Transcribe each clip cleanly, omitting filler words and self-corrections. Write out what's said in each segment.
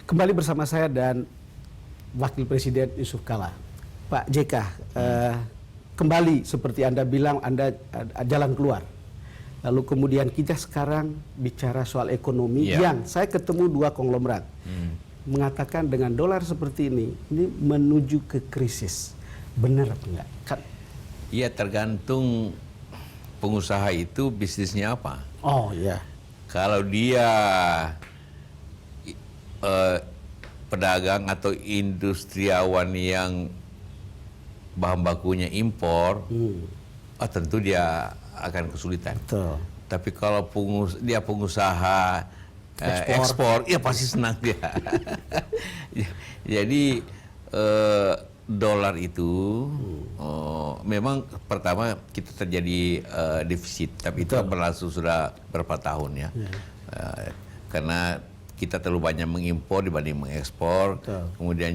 Kembali bersama saya dan Wakil Presiden Yusuf Kala. Pak JK, kembali seperti Anda bilang, Anda jalan keluar. Lalu kemudian kita sekarang bicara soal ekonomi yang saya ketemu dua konglomerat. Mengatakan dengan dolar seperti ini menuju ke krisis. Benar apa enggak? Iya, tergantung pengusaha itu bisnisnya apa. Oh iya. Kalau dia pedagang atau industriawan yang bahan bakunya impor, tentu dia akan kesulitan. Betul. Tapi kalau dia pengusaha ekspor, ya pasti senang dia. Jadi dolar itu memang pertama kita terjadi defisit, tapi itu berlangsung sudah berapa tahun ya. Karena kita terlalu banyak mengimpor dibanding mengekspor. Kemudian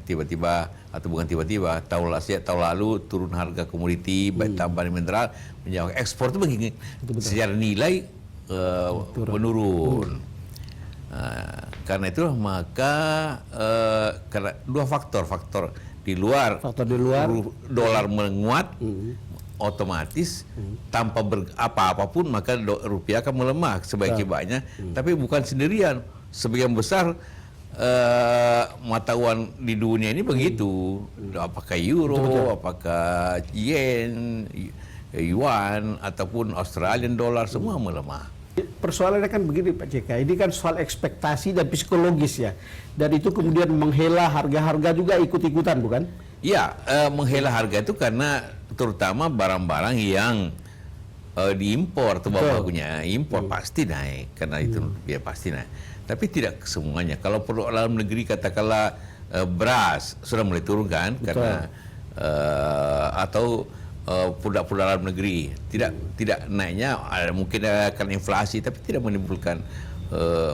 tiba-tiba, atau bukan tiba-tiba, tahun lalu turun harga komoditi baik tambang dan mineral, menjauh ekspor itu begini secara nilai menurun. Karena itu maka karena dua faktor di luar dolar menguat, otomatis tanpa apapun maka rupiah akan melemah sebaik-baiknya. Tapi bukan sendirian, sebagian besar mata uang di dunia ini begitu. Apakah euro, apakah yen, yuan, ataupun Australian dollar, semua melemah. Persoalannya kan begini Pak JK, ini kan soal ekspektasi dan psikologis ya. Dan itu kemudian menghela harga-harga juga ikut-ikutan, bukan? Iya, menghela harga itu karena terutama barang-barang yang diimpor, atau bahan bakunya impor pasti naik, karena itu dia pasti naik. Tapi tidak semuanya. Kalau produk dalam negeri katakanlah beras sudah mulai turun kan, karena atau produk-produk dalam negeri tidak naiknya, mungkin karena inflasi, tapi tidak menimbulkan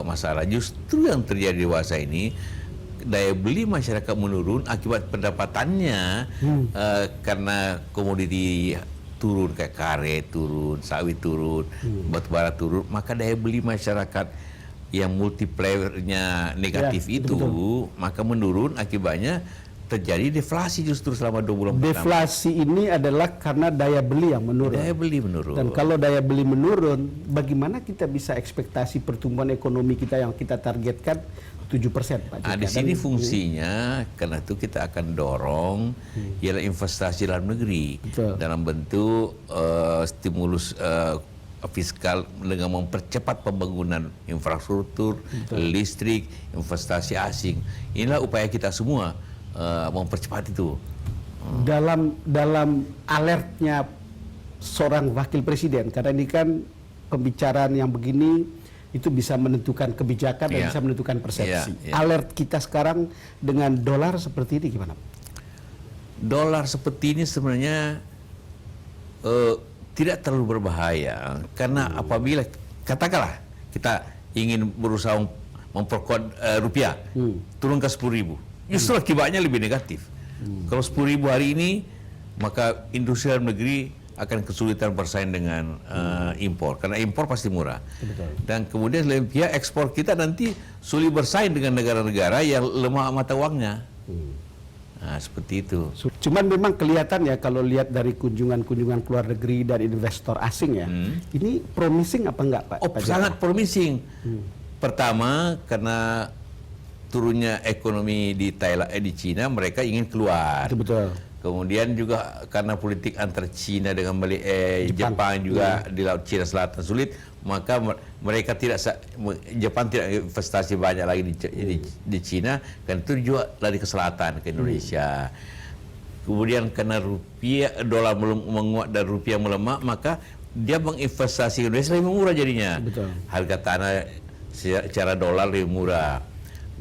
masalah. Justru yang terjadi di masa ini, daya beli masyarakat menurun akibat pendapatannya karena komoditi turun, kayak karet turun, sawit turun, batubara turun, maka daya beli masyarakat yang multipliernya negatif maka menurun, akibatnya terjadi deflasi justru selama 2 bulan pertama. Deflasi ini adalah karena daya beli yang menurun. Daya beli menurun. Dan kalau daya beli menurun, bagaimana kita bisa ekspektasi pertumbuhan ekonomi kita yang kita targetkan 7%, Pak JK? Di sini fungsinya, karena itu kita akan dorong ialah investasi dalam negeri. Dalam bentuk stimulus fiskal dengan mempercepat pembangunan infrastruktur, listrik, investasi asing. Inilah upaya kita semua mempercepat itu. Dalam alertnya seorang wakil presiden, karena ini kan pembicaraan yang begini itu bisa menentukan kebijakan dan bisa menentukan persepsi. Alert kita sekarang dengan dolar seperti ini gimana? Dolar seperti ini sebenarnya tidak terlalu berbahaya, karena apabila katakanlah kita ingin berusaha memperkuat rupiah, turun ke 10.000, justru akibatnya lebih negatif. Kalau 10.000 hari ini, maka industri dalam negeri akan kesulitan bersaing dengan impor, karena impor pasti murah. Dan kemudian selain pihak ekspor kita nanti sulit bersaing dengan negara-negara yang lemah mata uangnya. Nah, seperti itu. Cuman memang kelihatan ya, kalau lihat dari kunjungan-kunjungan ke luar negeri dari investor asing ya, ini promising apa enggak Pak? Sangat promising. Pertama, karena turunnya ekonomi di Thailand, di Cina, mereka ingin keluar. Betul. Kemudian juga karena politik antar Cina dengan Jepang juga di Laut Cina Selatan sulit, maka Jepang tidak investasi banyak lagi di Cina, dan itu juga lari ke selatan, ke Indonesia. Kemudian karena dolar menguat dan rupiah melemah, maka dia menginvestasi Indonesia lebih murah jadinya. Harga tanah secara dolar lebih murah.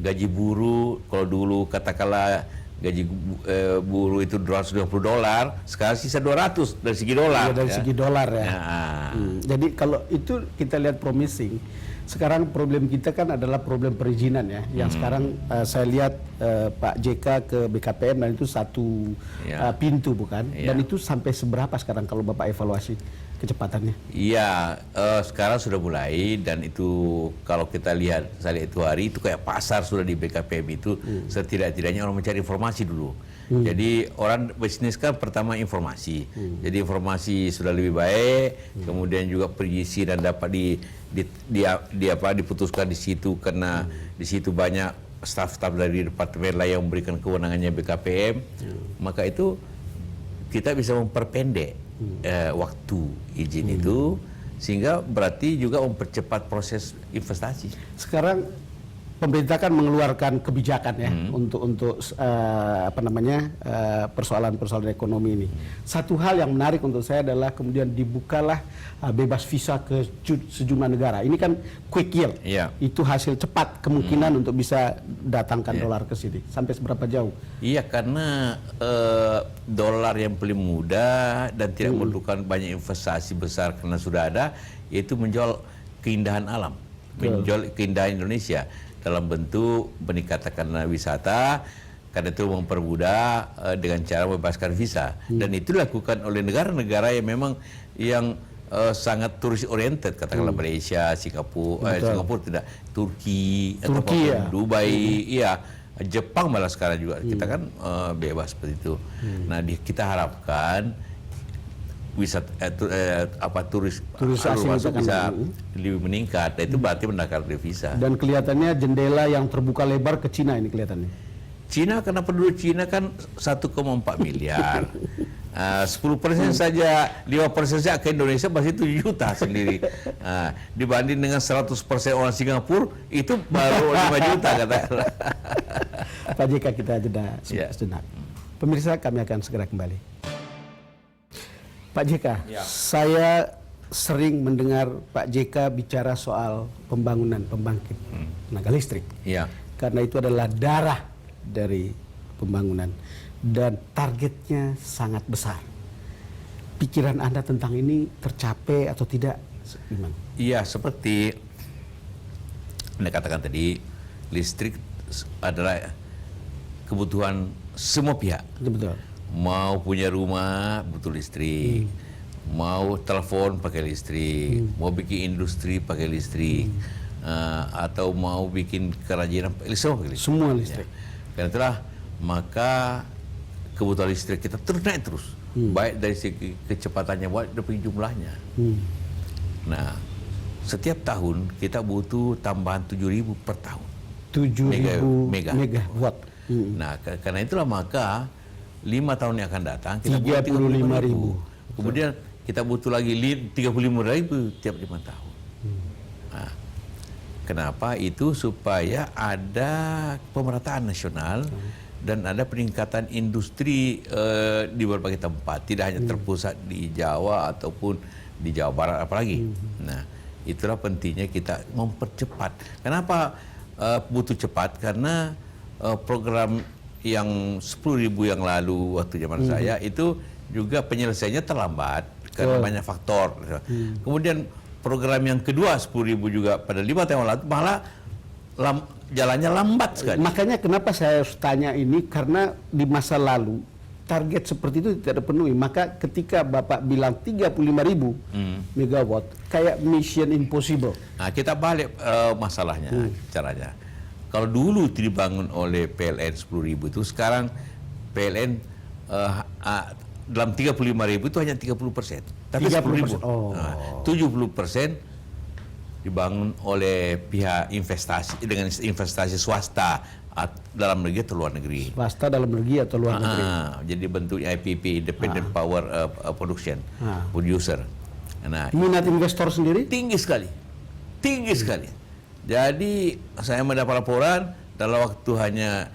Gaji buruh, kalau dulu katakanlah gaji buruh itu $250, sekarang sisa 200 dari segi dolar. Dari segi dolar ya. Jadi kalau itu kita lihat promising. Sekarang problem kita kan adalah problem perizinan ya. Yang sekarang saya lihat Pak JK ke BKPM, dan itu satu pintu bukan? Dan itu sampai seberapa sekarang kalau Bapak evaluasi? kecepatannya? Iya, sekarang sudah mulai, dan itu kalau kita lihat, saya lihat itu hari itu kayak pasar sudah di BKPM itu, setidak-tidaknya orang mencari informasi dulu. Jadi orang bisnis kan pertama informasi. Jadi informasi sudah lebih baik, kemudian juga perizinan dapat diputuskan di situ, karena di situ banyak staf-staf dari departemen lain yang memberikan kewenangannya BKPM. Maka itu kita bisa memperpendek waktu izin itu, sehingga berarti juga mempercepat proses investasi. Sekarang pemerintah kan mengeluarkan kebijakan ya untuk persoalan-persoalan ekonomi ini. Satu hal yang menarik untuk saya adalah kemudian dibukalah bebas visa ke sejumlah negara. Ini kan quick yield. Iya. Itu hasil cepat kemungkinan untuk bisa datangkan dolar ke sini. Sampai seberapa jauh? Iya, karena dolar yang paling mudah dan tidak memerlukan banyak investasi besar karena sudah ada, yaitu menjual keindahan alam, menjual keindahan Indonesia dalam bentuk meningkatkan wisata, karena itu mempermudah dengan cara membebaskan visa. Dan itu dilakukan oleh negara-negara yang memang sangat turis oriented, katakanlah Malaysia, Singapura tidak, Turki atau Dubai, iya. Jepang malah sekarang juga kita kan bebas seperti itu. Nah, kita harapkan turis asing masuk bisa lebih meningkat. Nah, itu berarti meningkat devisa. Dan kelihatannya jendela yang terbuka lebar ke Cina ini kelihatannya. Cina, karena penduduk Cina kan 1,4 miliar. 10% saja, 5% saja ke Indonesia masih 7 juta sendiri. Dibanding dengan 100% orang Singapura, itu baru 5 juta katakanlah. Pak JK, kita jeda sejenak. Pemirsa, kami akan segera kembali. Pak JK, saya sering mendengar Pak JK bicara soal pembangunan pembangkit tenaga listrik. Karena itu adalah darah dari pembangunan. Dan targetnya sangat besar. Pikiran Anda tentang ini tercapai atau tidak? Gimana? Iya, seperti Anda katakan tadi, listrik adalah kebutuhan semua pihak. Betul. Mau punya rumah butuh listrik, mau telepon pakai listrik, mau bikin industri pakai listrik, atau mau bikin kerajinan semua pakai listrik. Semua listrik. Karena itulah maka kebutuhan listrik kita terus naik terus, baik dari segi kecepatannya, baik dari jumlahnya. Nah, setiap tahun kita butuh tambahan 7.000 per tahun. 7.000 megawatt. Nah, karena itulah maka 5 tahun yang akan datang kita butuh 35.000. Kemudian kita butuh lagi 35.000 tiap 5 tahun. Nah, kenapa itu? Supaya ada pemerataan nasional dan ada peningkatan industri di berbagai tempat, tidak hanya terpusat di Jawa ataupun di Jawa Barat apalagi. Nah, itulah pentingnya kita mempercepat. Kenapa butuh cepat? Karena program yang 10.000 yang lalu waktu zaman saya itu juga penyelesaiannya terlambat karena banyak faktor. Kemudian program yang kedua 10.000 juga pada 5 tahun lalu malah jalannya lambat sekali. Makanya kenapa saya harus tanya ini, karena di masa lalu target seperti itu tidak terpenuhi. Maka ketika Bapak bilang 35.000 megawatt, kayak mission impossible. Nah, kita balik masalahnya, caranya. Kalau dulu dibangun oleh PLN 10.000 itu, sekarang PLN dalam 35.000 itu hanya 30%. Tapi 10.000. 70% dibangun oleh pihak investasi dengan investasi swasta dalam negeri atau luar negeri. Swasta dalam negeri atau luar negeri. Jadi bentuknya IPP, Independent Power Production, Producer. Nah, minat investor sendiri tinggi sekali. Tinggi sekali. Jadi saya mendapat laporan dalam waktu hanya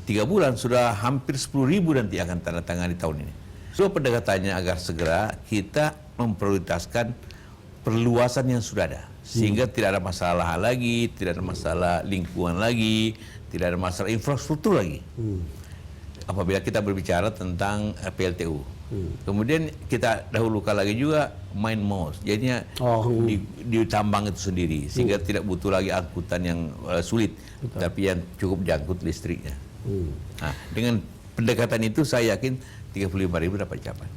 3 bulan sudah hampir 10.000 nanti akan tanda tangan di tahun ini. So pendekatannya agar segera kita memprioritaskan perluasan yang sudah ada, sehingga tidak ada masalah lagi, tidak ada masalah lingkungan lagi, tidak ada masalah infrastruktur lagi. Apabila kita berbicara tentang PLTU, kemudian kita dahulukan lagi juga mine mouse, jadinya di tambang itu sendiri, sehingga tidak butuh lagi angkutan yang sulit, tapi yang cukup diangkut listriknya. Nah, dengan pendekatan itu saya yakin 35.000 dapat capai.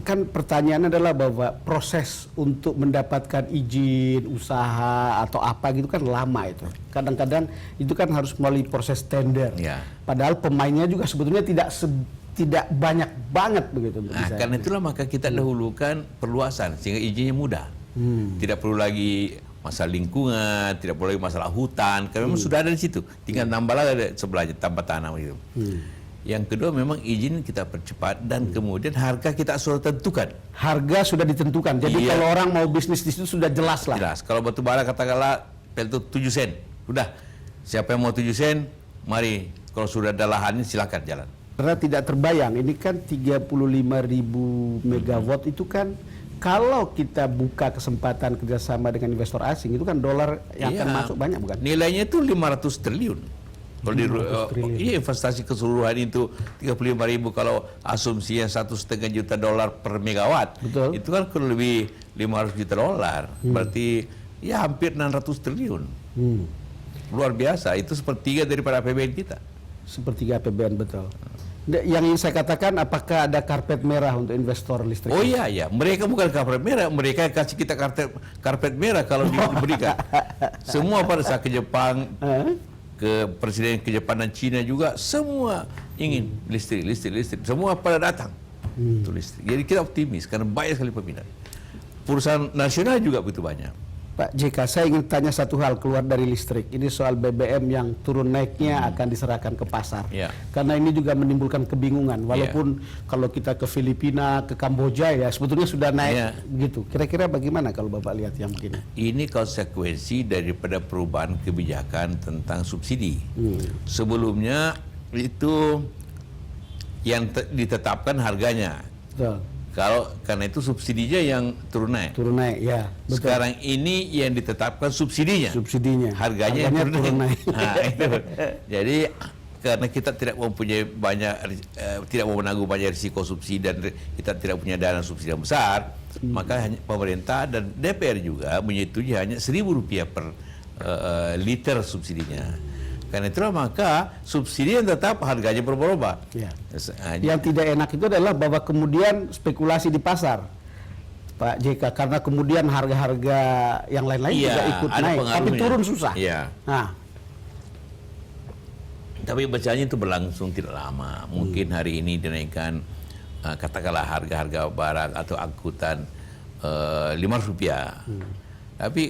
kan pertanyaannya adalah bahwa proses untuk mendapatkan izin usaha atau apa gitu kan lama itu. Kadang-kadang itu kan harus melalui proses tender. Ya. Padahal pemainnya juga sebetulnya tidak banyak banget begitu. Nah, karena itulah maka kita dahulukan perluasan sehingga izinnya mudah. Tidak perlu lagi masalah lingkungan, tidak perlu lagi masalah hutan, karena memang sudah ada di situ. Tinggal nambah lagi ada sebelahnya tanpa tanam itu. Yang kedua memang izin kita percepat dan kemudian harga kita sudah tentukan. Harga sudah ditentukan. Jadi Iya. kalau orang mau bisnis di situ sudah jelas lah. Jelas. Kalau batu bara katakanlah peltu 7 sen. Udah. Siapa yang mau 7 sen, mari. Kalau sudah ada lahannya silakan jalan. Karena tidak terbayang, ini kan 35.000 megawatt itu kan kalau kita buka kesempatan kerjasama dengan investor asing itu kan dolar yang akan masuk banyak bukan? Nilainya itu 500 triliun. Kalau iya investasi keseluruhan itu 35.000 kalau asumsinya $1,5 juta per megawatt. Betul. Itu kan kurang lebih $500 juta. Berarti ya hampir 600 triliun. Luar biasa, itu sepertiga daripada APBN kita. Sepertiga APBN betul. Yang ingin saya katakan apakah ada karpet merah untuk investor listrik? Oh iya, mereka bukan karpet merah, mereka kasih kita karpet merah kalau diberikan. Semua pada saat ke Jepang, ke presiden ke Jepang dan Cina juga semua ingin listrik. Semua pada datang untuk listrik. Jadi kita optimis karena banyak sekali peminat. Perusahaan nasional juga begitu banyak. Pak JK, saya ingin tanya satu hal keluar dari listrik. Ini soal BBM yang turun naiknya akan diserahkan ke pasar. Ya. Karena ini juga menimbulkan kebingungan. Walaupun kalau kita ke Filipina, ke Kamboja ya sebetulnya sudah naik gitu. Kira-kira bagaimana kalau Bapak lihat yang begini? Ini konsekuensi daripada perubahan kebijakan tentang subsidi. Sebelumnya itu yang ditetapkan harganya. Betul. Karena itu subsidinya yang turun naik. Turun naik, ya. Betul. Sekarang ini yang ditetapkan subsidinya. Harganya yang turun naik. Nah, itu. Jadi karena kita tidak mempunyai tidak mau menanggung banyak risiko subsidi dan kita tidak punya dana subsidi yang besar, maka hanya pemerintah dan DPR juga menyetujui hanya Rp1.000 per liter subsidinya. Karena itulah maka subsidi yang tetap harganya berubah-ubah. Ya. Yang tidak enak itu adalah bahwa kemudian spekulasi di pasar, Pak JK, karena kemudian harga-harga yang lain-lain juga ikut naik, tapi turun susah. Iya. Nah. Tapi bacanya itu berlangsung tidak lama. Mungkin hari ini dinaikkan katakanlah harga-harga barang atau angkutan Rp5. Tapi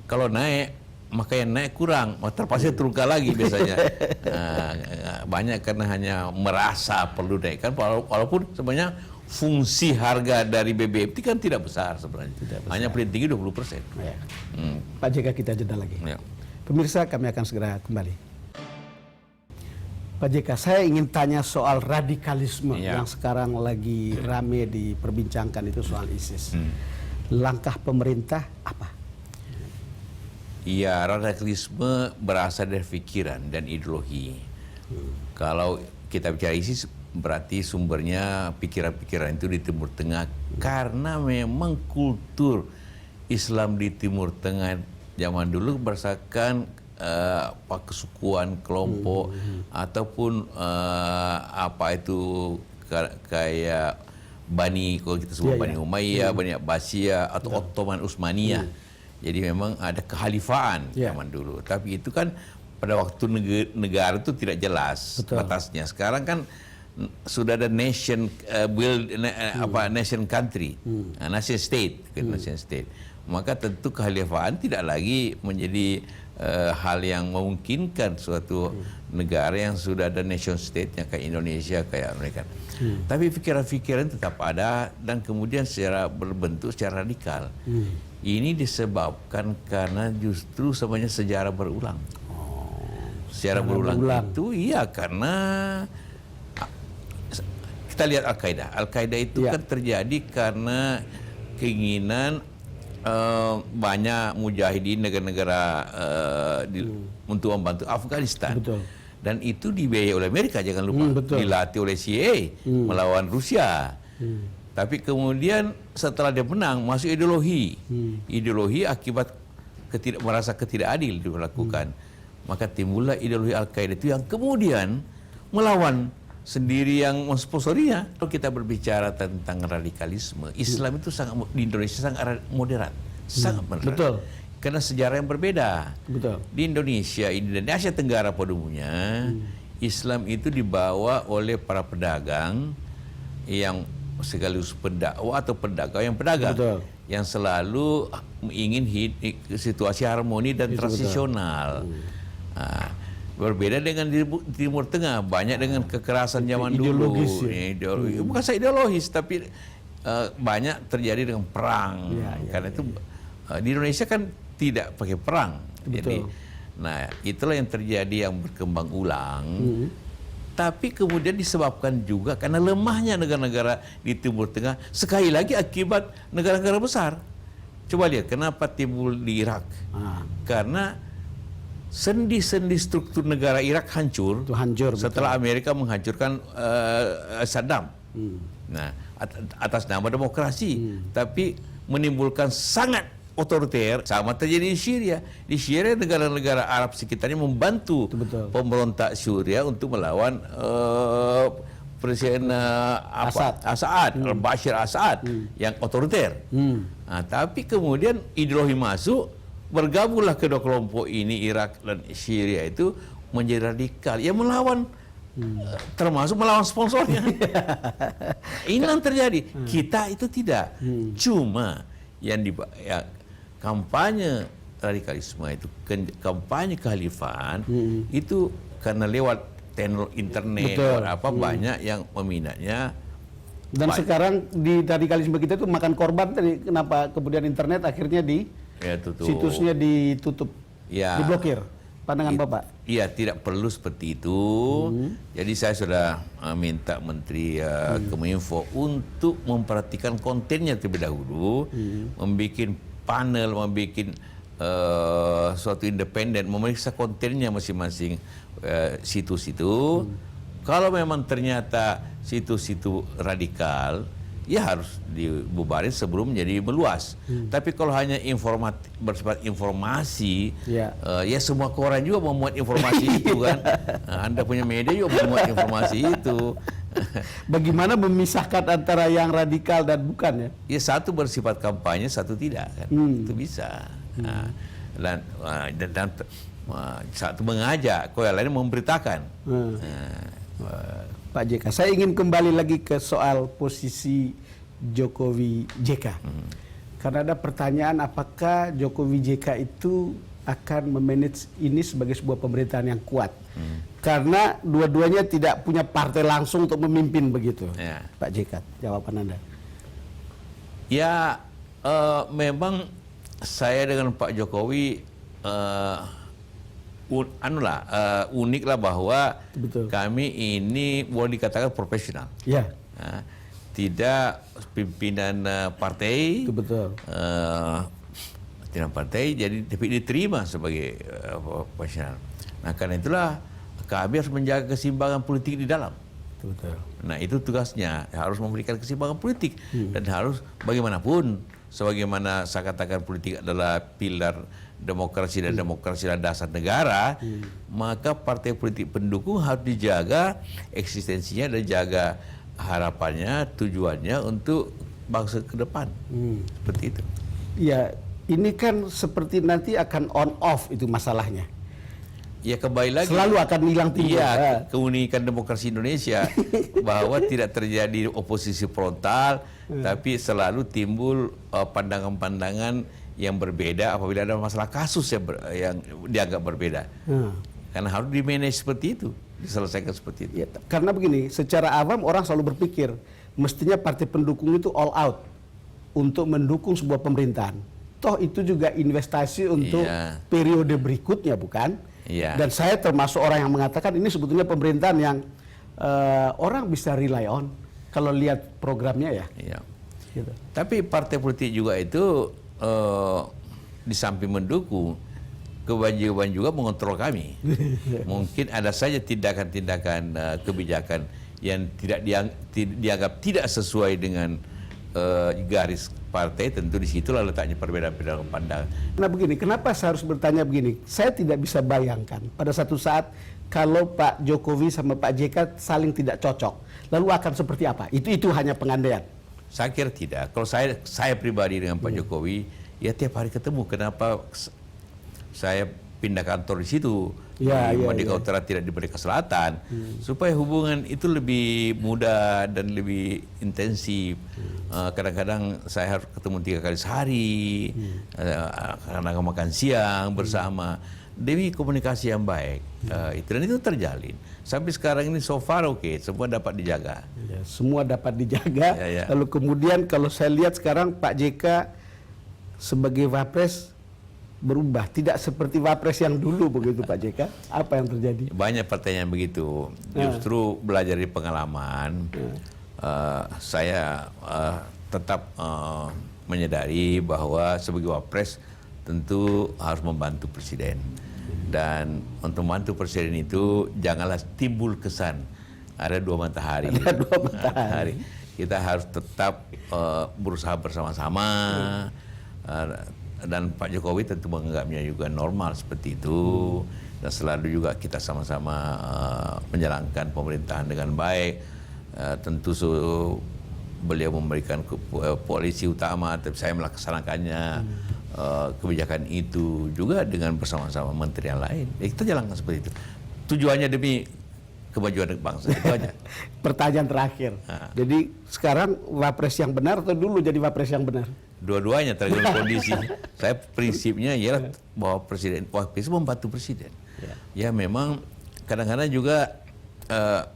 kalau naik maka yang naik kurang, terpaksa turunkan lagi biasanya. Banyak karena hanya merasa perlu naikkan, walaupun sebenarnya fungsi harga dari BBM itu kan tidak besar sebenarnya. Hanya paling tinggi 20%. Ya. Pak JK, kita jeda lagi. Ya. Pemirsa, kami akan segera kembali. Pak JK, saya ingin tanya soal radikalisme yang sekarang lagi rame diperbincangkan, itu soal ISIS. Langkah pemerintah apa? Iya, radikalisme berasal dari pikiran dan ideologi. Kalau kita bicara ISIS, berarti sumbernya pikiran-pikiran itu di Timur Tengah. Karena memang kultur Islam di Timur Tengah zaman dulu berdasarkan kesukuan, kelompok, ataupun apa itu kayak Bani, kalau kita sebut Bani Umayyah, Bani Abbasiyah, atau Ottoman Utsmaniyah. Jadi memang ada kehalifaan zaman dulu. Tapi itu kan pada waktu negara itu tidak jelas batasnya. Sekarang kan sudah ada nation nation country, nation state, nation state. Maka tentu kehalifaan tidak lagi menjadi hal yang memungkinkan suatu negara yang sudah ada nation state-nya kayak Indonesia, kayak Amerika. Tapi pikiran-pikiran tetap ada dan kemudian secara berbentuk secara radikal. Ini disebabkan karena justru sebenarnya sejarah berulang. Sejarah berulang itu karena kita lihat Al-Qaeda. Al-Qaeda itu kan terjadi karena keinginan banyak mujahidin negara-negara untuk membantu Afghanistan. Betul. Dan itu dibiayai oleh Amerika, jangan lupa. Dilatih oleh CIA melawan Rusia. Tapi kemudian setelah dia menang, masuk ideologi. Ideologi akibat merasa ketidakadil dilakukan. Maka timbullah ideologi Al-Qaeda itu yang kemudian melawan sendiri yang mensponsorinya. Kalau kita berbicara tentang radikalisme, Islam itu sangat di Indonesia sangat moderat, sangat moderat. Betul. Karena sejarah yang berbeda. Betul. Di Indonesia, di Asia Tenggara pada umumnya, Islam itu dibawa oleh para pedagang yang sekaligus pendakwah atau pedagang yang pedagang. Betul. Yang selalu ingin situasi harmoni dan Itu transisional. Nah, berbeda dengan di Timur Tengah, banyak dengan kekerasan zaman Ideologis, dulu. Ideologi. Bukan saya ideologis, tapi banyak terjadi dengan perang. Karena itu di Indonesia kan tidak pakai perang. Betul. Jadi, nah itulah yang terjadi yang berkembang ulang. Tapi kemudian disebabkan juga karena lemahnya negara-negara di Timur Tengah, sekali lagi akibat negara-negara besar. Coba lihat kenapa timbul di Irak. Karena sendi-sendi struktur negara Irak hancur, Itu hancur setelah Amerika menghancurkan Saddam. Nah, atas nama demokrasi, tapi menimbulkan sangat otoriter. Sama terjadi di Syria. Di Syria negara-negara Arab sekitarnya membantu pemberontak Syria untuk melawan Presiden Assad, Bashar Assad yang otoriter. Nah, tapi kemudian ideologi masuk, bergabunglah kedua kelompok ini, Irak dan Syria itu menjadi radikal. Ya melawan, termasuk melawan sponsornya. Ini yang terjadi. Kita itu tidak. Cuma yang kampanye radikalisme itu, kampanye kehalifan itu karena lewat channel internet banyak yang meminatnya. Dan sekarang di radikalisme kita itu makan korban tadi, kenapa kemudian internet akhirnya situsnya ditutup, diblokir. Pandangan Bapak? Iya, tidak perlu seperti itu. Jadi saya sudah minta Menteri Kominfo untuk memperhatikan kontennya terlebih dahulu, membuat panel, membuat suatu independen, memeriksa kontennya masing-masing situs itu. Kalau memang ternyata situs itu radikal, ya harus dibubarin sebelum menjadi meluas. Tapi kalau hanya bersifat informasi, ya semua koran juga memuat informasi itu kan. Nah, Anda punya media juga memuat informasi itu. Bagaimana memisahkan antara yang radikal dan bukan ya? Ya satu bersifat kampanye, satu tidak kan. Itu bisa. Nah, dan satu mengajak, yang lain memberitakan. Pak JK, saya ingin kembali lagi ke soal posisi Jokowi JK. Karena ada pertanyaan apakah Jokowi JK itu akan memanage ini sebagai sebuah pemerintahan yang kuat. Karena dua-duanya tidak punya partai langsung untuk memimpin begitu. Pak JK, jawaban Anda. Ya, memang saya dengan Pak Jokowi uniklah bahwa kami ini boleh dikatakan profesional. Tidak pimpinan partai, pimpinan partai, jadi tapi diterima sebagai profesional. Nah, karena itulah kami harus menjaga keseimbangan politik di dalam. Nah, itu tugasnya, harus memberikan keseimbangan politik dan harus bagaimanapun, sebagaimana saya katakan politik adalah pilar demokrasi dan demokrasi adalah dasar negara, maka partai politik pendukung harus dijaga eksistensinya dan jaga harapannya, tujuannya untuk bangsa ke depan. Seperti itu. Ya, ini kan seperti nanti akan on off itu masalahnya. Ya kembali lagi. Selalu akan hilang timbul. Iya, keunikan demokrasi Indonesia bahwa tidak terjadi oposisi frontal, tapi selalu timbul pandangan-pandangan yang berbeda apabila ada masalah kasus yang dianggap berbeda. Karena harus di-manage seperti itu, diselesaikan seperti itu. Ya, karena begini, secara awam orang selalu berpikir mestinya partai pendukung itu all out untuk mendukung sebuah pemerintahan. Toh itu juga investasi untuk periode berikutnya, bukan? Dan saya termasuk orang yang mengatakan ini sebetulnya pemerintahan yang orang bisa rely on kalau lihat programnya ya. Gitu. Tapi partai politik juga itu di samping mendukung, kewajiban juga mengontrol kami. Mungkin ada saja tindakan-tindakan kebijakan yang tidak dianggap tidak sesuai dengan garis partai, tentu di situlah letaknya perbedaan-perbedaan pandangan. Nah begini, kenapa saya harus bertanya begini? Saya tidak bisa bayangkan pada satu saat kalau Pak Jokowi sama Pak JK saling tidak cocok, lalu akan seperti apa? Itu hanya pengandaian. Saya kira tidak. Kalau saya pribadi dengan Pak Jokowi, ya tiap hari ketemu. Kenapa saya pindah kantor di situ, di Merdeka Utara, tidak di Merdeka Selatan, supaya hubungan itu lebih mudah dan lebih intensif. Kadang-kadang saya harus ketemu 3 kali sehari, kadang-kadang makan siang bersama, demi komunikasi yang baik. Dan itu terjalin. Sampai sekarang ini so far oke, semua dapat dijaga. Ya, semua dapat dijaga. Lalu kemudian kalau saya lihat sekarang Pak JK sebagai Wapres berubah, tidak seperti Wapres yang dulu begitu Pak JK. Apa yang terjadi? Banyak pertanyaan begitu. Justru belajar dari pengalaman, saya tetap menyadari bahwa sebagai Wapres tentu harus membantu Presiden. Dan untuk membantu Presiden itu janganlah timbul kesan ada 2 matahari. Ada 2 matahari. Kita harus tetap berusaha bersama-sama. Dan Pak Jokowi tentu menganggapnya juga normal seperti itu. Dan selalu juga kita sama-sama menjalankan pemerintahan dengan baik. Tentu beliau memberikan polisi utama, tapi saya melaksanakannya. Kebijakan itu juga dengan bersama-sama menteri yang lain. Kita jalankan seperti itu. Tujuannya demi kemajuan bangsa, itu aja. Pertanyaan terakhir. Jadi sekarang Wapres yang benar atau dulu jadi Wapres yang benar? Dua-duanya tergantung kondisi. Saya prinsipnya ialah bahwa Wapres membantu Presiden. Ya memang kadang-kadang juga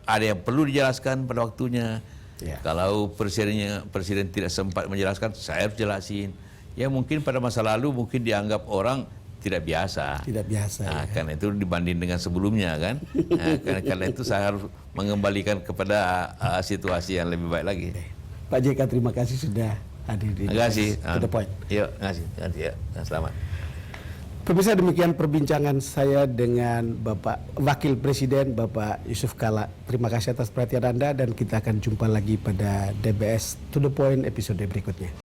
ada yang perlu dijelaskan pada waktunya. Kalau Presiden tidak sempat menjelaskan, saya harus jelasin. Ya mungkin pada masa lalu mungkin dianggap orang tidak biasa. Tidak biasa. Nah, karena itu dibanding dengan sebelumnya kan. Nah, karena itu saya harus mengembalikan kepada situasi yang lebih baik lagi. Pak JK, terima kasih sudah hadir di To The Point. Yuk, terima kasih. Ya, selamat. Pemirsa, demikian perbincangan saya dengan Bapak Wakil Presiden Bapak Yusuf Kala. Terima kasih atas perhatian Anda dan kita akan jumpa lagi pada DBS To The Point episode berikutnya.